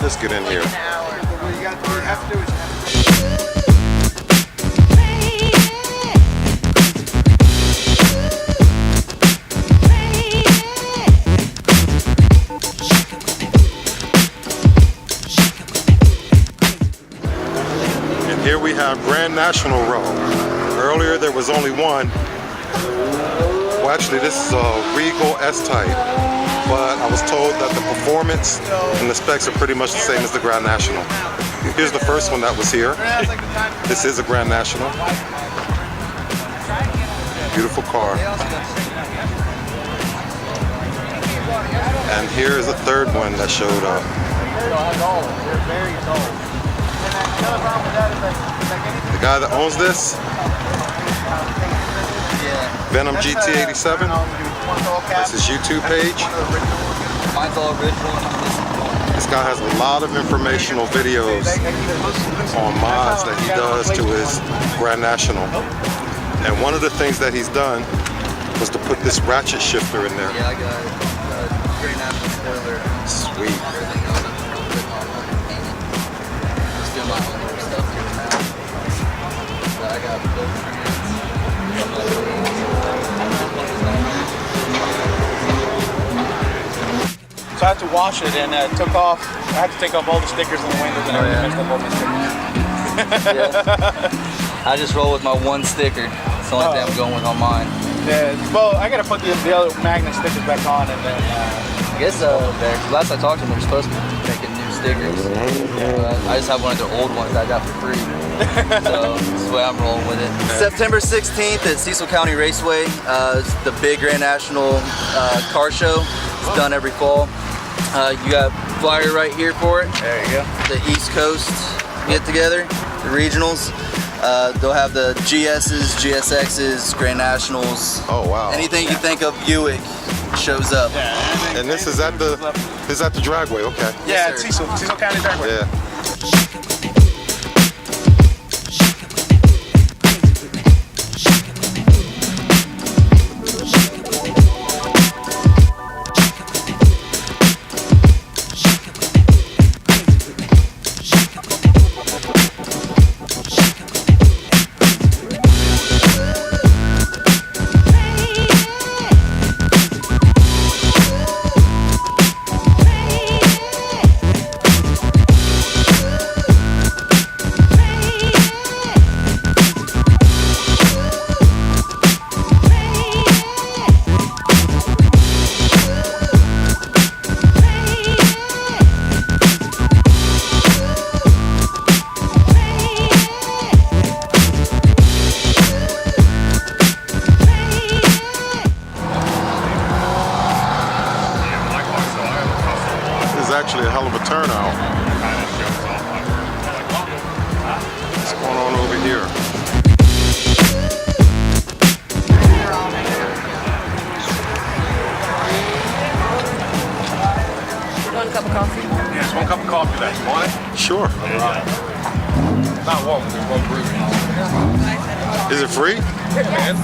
this get in here? And here we have Grand National Row. Earlier there was only one. Well, actually this is a Regal S-Type, but I was told that the performance and the specs are pretty much the same as the Grand National. Here's the first one that was here. This is a Grand National. Beautiful car. And here is a third one that showed up. The guy that owns this, Venom GT87. That's his YouTube page. This guy has a lot of informational videos on mods that he does to his Grand National. And one of the things that he's done was to put this ratchet shifter in there. Yeah, I got a Grand National spoiler. Sweet. Just doing my own little stuff here now. So I got both So I had to wash it and I had to take off all the stickers on the windows and everything. Messed up all my stickers. Yeah. I just roll with my one sticker. It's the only thing I'm going with on mine. Yeah, well, I gotta put the other magnet stickers back on and then I guess last I talked to them, they're supposed to be making new stickers. I just have one of their old ones that I got for free. So this is the way I'm rolling with it. September 16th at Cecil County Raceway. It's the big Grand National car show. It's done every fall. You got a flyer right here for it. there you go. The East Coast get together, the regionals. They'll have the GS's, GSX's, Grand Nationals. Oh wow! Anything you think of Buick shows up. Yeah, And this is at the dragway. Okay. yeah, Yes, Cecil County Dragway. Yeah. Actually a hell of a turnout. What's going on over here? One cup of coffee? Yeah, it's 1 cup of coffee there. You want it? Sure. Not one, there's 1 brew. Is it free? Yeah.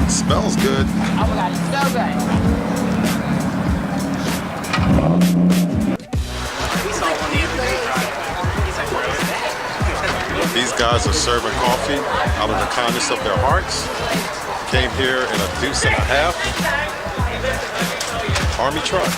It smells good. Oh my god, it's so good. These guys are serving coffee out of the kindness of their hearts. Came here in a deuce and a half Army truck.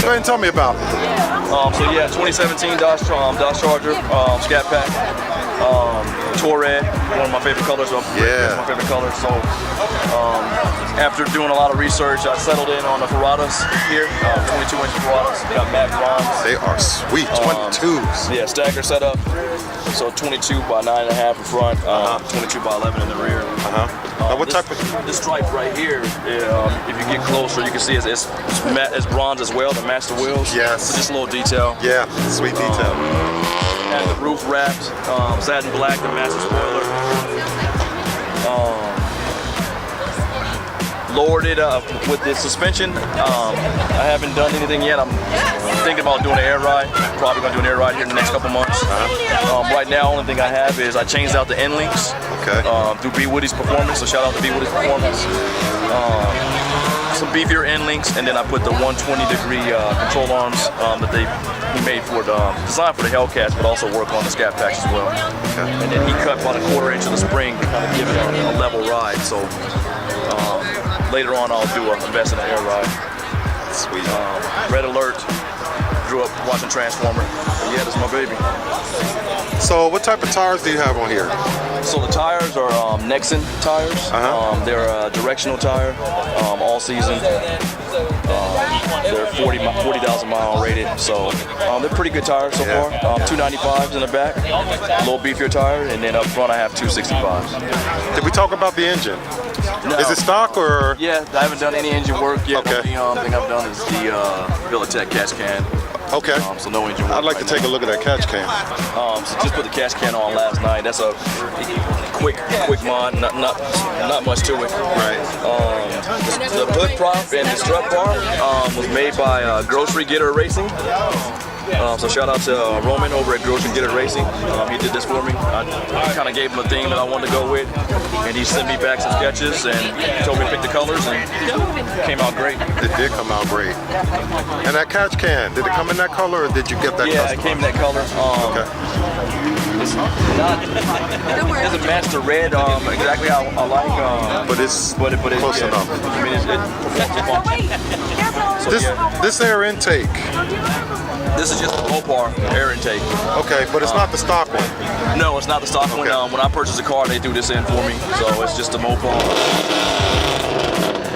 Go ahead and tell me about it. So yeah, 2017 Dodge Charger, Scat Pack. Tour Red, one of my favorite colors. Yeah. My favorite color. So after doing a lot of research, I settled in on the Ferratas here, 22-inch Ferratas. They got matte bronze. They are sweet, 22s. Yeah, stagger setup. So 22 by 9.5 in front, 22 by 11 in the rear. Now what type of? This stripe right here, if you get closer, you can see it's bronze as well to match the wheels. Yes. So just a little detail. Yeah, sweet detail. Had the roof wrapped, satin black to match the spoiler. Lowered it up with the suspension. I haven't done anything yet. I'm thinking about doing an air ride. Probably gonna do an air ride here in the next couple months. Right now, only thing I have is I changed out the end links. Okay. Through B Woody's Performance. So shout out to B Woody's Performance. Some beefier end links, and then I put the 120-degree control arms that he made for the design for the Hellcats, but also work on the scat packs as well. Okay. And then he cut about a 1/4 inch of the spring to kind of give it a level ride. So later on, I'll invest in an air ride. Sweet. Red Alert. Grew up watching Transformer. But yeah, that's my baby. So what type of tires do you have on here? So the tires are Nexen tires. They're a directional tire, all season. They're 40,000 mile rated, so they're pretty good tires so far. 295s in the back, a little beefier tire, and then up front I have 265s. Did we talk about the engine? No. Is it stock or? Yeah, I haven't done any engine work yet. Okay. The only thing I've done is the Villatech catch can. Okay. So no engine work. I'd like to take a look at that catch can. So just put the catch can on last night. That's a quick mod, not much to it. Right. The hood prop and the strut bar was made by Grocery Getter Racing. So shout out to Roman over at Grocery Getter Racing. He did this for me. I kind of gave him a theme that I wanted to go with, and he sent me back some sketches and told me to pick the colors, and it came out great. It did come out great. And that catch can, did it come in that color or did you get that Yeah, customized? it came in that color. Okay. It doesn't match the red exactly how I like, But it's but close enough. I mean, it performs the function. So This air intake, this is just the Mopar air intake. okay, but it's not the stock one. No, it's not the stock one. Okay. When I purchased the car, they threw this in for me. So it's just the Mopar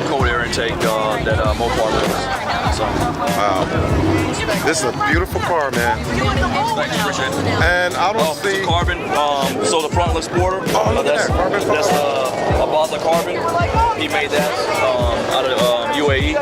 cold air intake that Mopar does. So. Wow. This is a beautiful car, man. Thanks, appreciate it. And I don't see. It's a carbon. So the frontless spoiler. look at that, carbon That's Abasa Carbon. He made that out of UAE.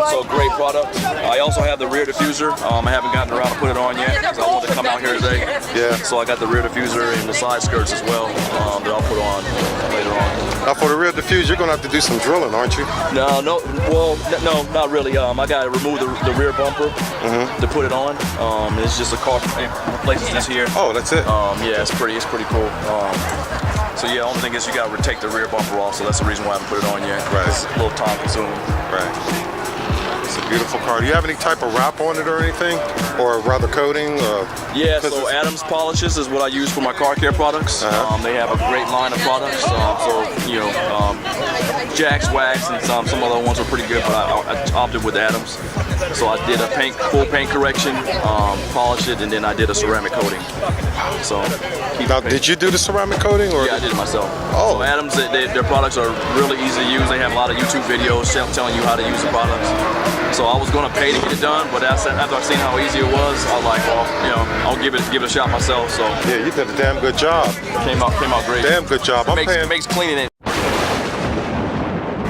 So great product. I also have the rear diffuser. I haven't gotten around to put it on yet because I wanted to come out here today. Yeah. So I got the rear diffuser and the side skirts as well that I'll put on later on. Now for the rear diffuser, you're gonna have to do some drilling, aren't you? No, not really. I got to remove the rear bumper to put it on. It's just a car replaces this here. Oh, that's it. Yeah, it's pretty cool. So yeah, only thing is you got to take the rear bumper off. So that's the reason why I haven't put it on yet. Right. It's a little time consuming. Right. It's a beautiful car. Do you have any type of wrap on it or anything? Or rather coating? Yeah, so Adams Polishes is what I use for my car care products. They have a great line of products. Jax, Wax, and some other ones are pretty good, but I opted with Adams. So I did a full paint correction, polish it, and then I did a ceramic coating. So Now, did you do the ceramic coating? Or? Yeah, I did it myself. Oh. So Adams, their products are really easy to use. They have a lot of YouTube videos telling you how to use the products. So I was going to pay to get it done, but after I've seen how easy it was, I was like, well, I'll give it a shot myself. So Yeah, you did a damn good job. came out great. Damn good job. It makes cleaning it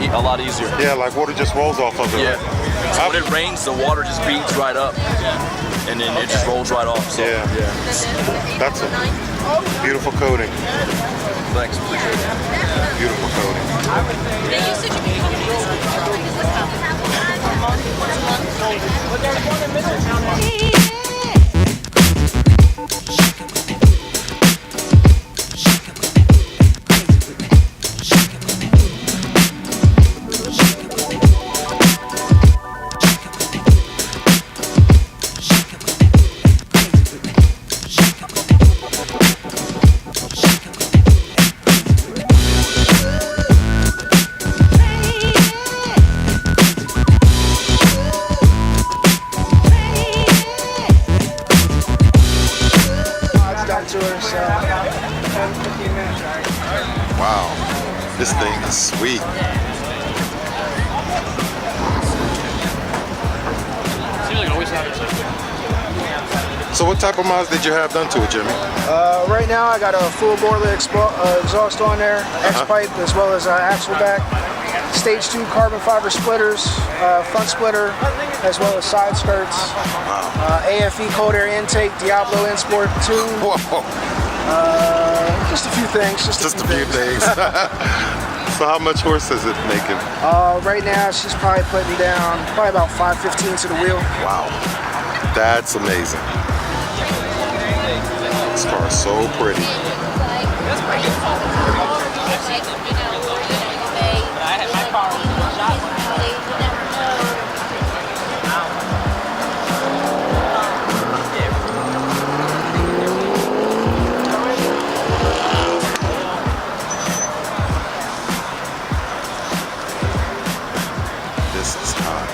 a lot easier. Yeah, like water just rolls off of it. Yeah. So when it rains, the water just beats right up, and then it just rolls right off. So Yeah. That's a beautiful coating. Thanks, appreciate it. Beautiful coating. They used to be This thing is sweet. So what type of mods did you have done to it, Jimmy? Right now I got a full boiler exhaust on there, X-pipe as well as axle back, stage 2 carbon fiber splitters, front splitter as well as side skirts, AFE cold air intake, Diablo Insport 2. Whoa. Just a few things. Just a few things. So how much horse is it making? Right now she's probably putting down about 5/15 to the wheel. Wow. That's amazing. This car is so pretty. This is hot.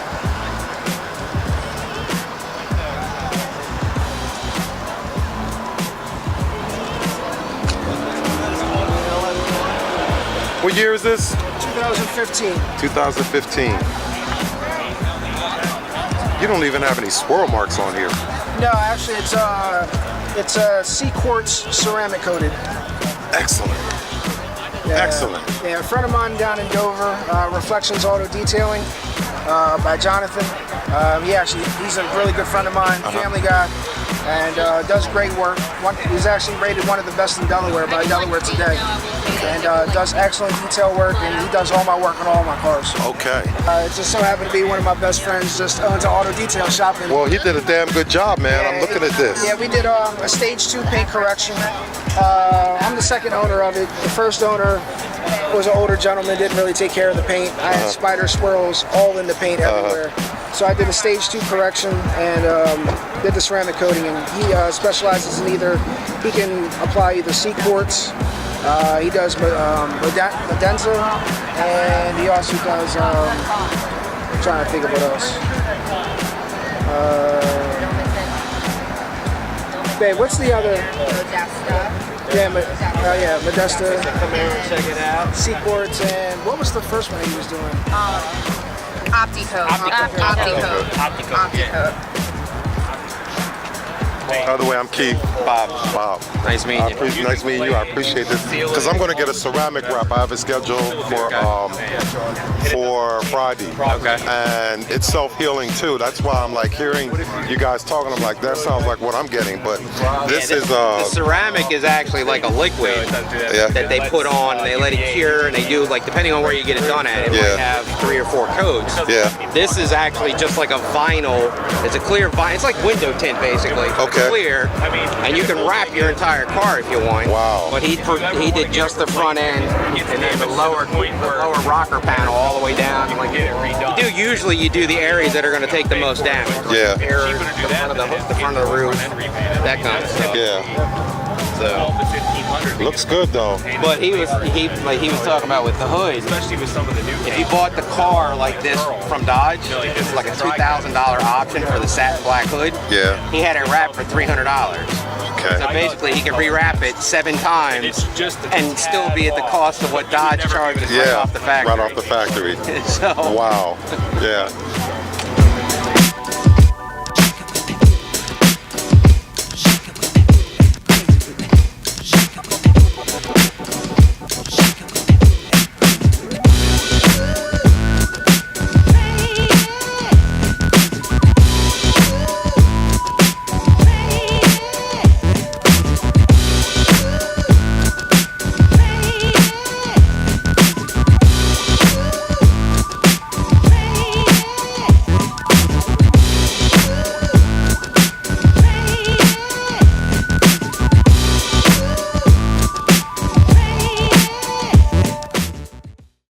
What year is this? 2015. 2015. You don't even have any swirl marks on here. No, actually it's C-quartz ceramic coated. Excellent. Excellent. Yeah, a friend of mine down in Dover, Reflections Auto Detailing, by Jonathan. He's a really good friend of mine, family guy, and does great work. He's actually rated one of the best in Delaware by Delaware Today, and does excellent detail work, and he does all my work on all my cars. Okay. It just so happened to be one of my best friends just owns an auto detail shop. Well, he did a damn good job, man. I'm looking at this. Yeah, we did a stage 2 paint correction. I'm the second owner of it. The first owner was an older gentleman, didn't really take care of the paint. I had spider swirls all in the paint everywhere. So I did a stage 2 correction and did the ceramic coating. And he specializes in he can apply either C-quartz, he does Medenza, and he also does, I'm trying to think of what else. Babe, what's the other? Yeah, Modesta. Come here and check it out. C-quartz, and what was the first one he was doing? Opticoat. By the way, I'm Keith. Bob. Nice meeting you. Nice meeting you. I appreciate this. Because I'm going to get a ceramic wrap. I have it scheduled for Friday. Okay. And it's self-healing too. That's why I'm like hearing you guys talking. I'm like, that sounds like what I'm getting. But this is the ceramic is actually like a liquid that they put on. And they let it cure, and they do like depending on where you get it done at. It might have 3 or 4 coats. Yeah. This is actually just like a vinyl. It's a clear vinyl. It's like window tint basically. Okay. It's clear, and you can wrap your entire car if you want. Wow. But he did just the front end, and then the lower rocker panel all the way down. Like usually you do the areas that are going to take the most damage. Yeah. The front of the roof, that kind of stuff. Yeah. So looks good though. But he was talking about with the hood. Especially with some of the new. If you bought the car like this from Dodge, it's like a $2,000 option for the satin black hood. Yeah. He had it wrapped for $300. Okay. So basically, he could rewrap it 7 times and still be at the cost of what Dodge charges right off the factory. Right off the factory. So. Wow. Yeah.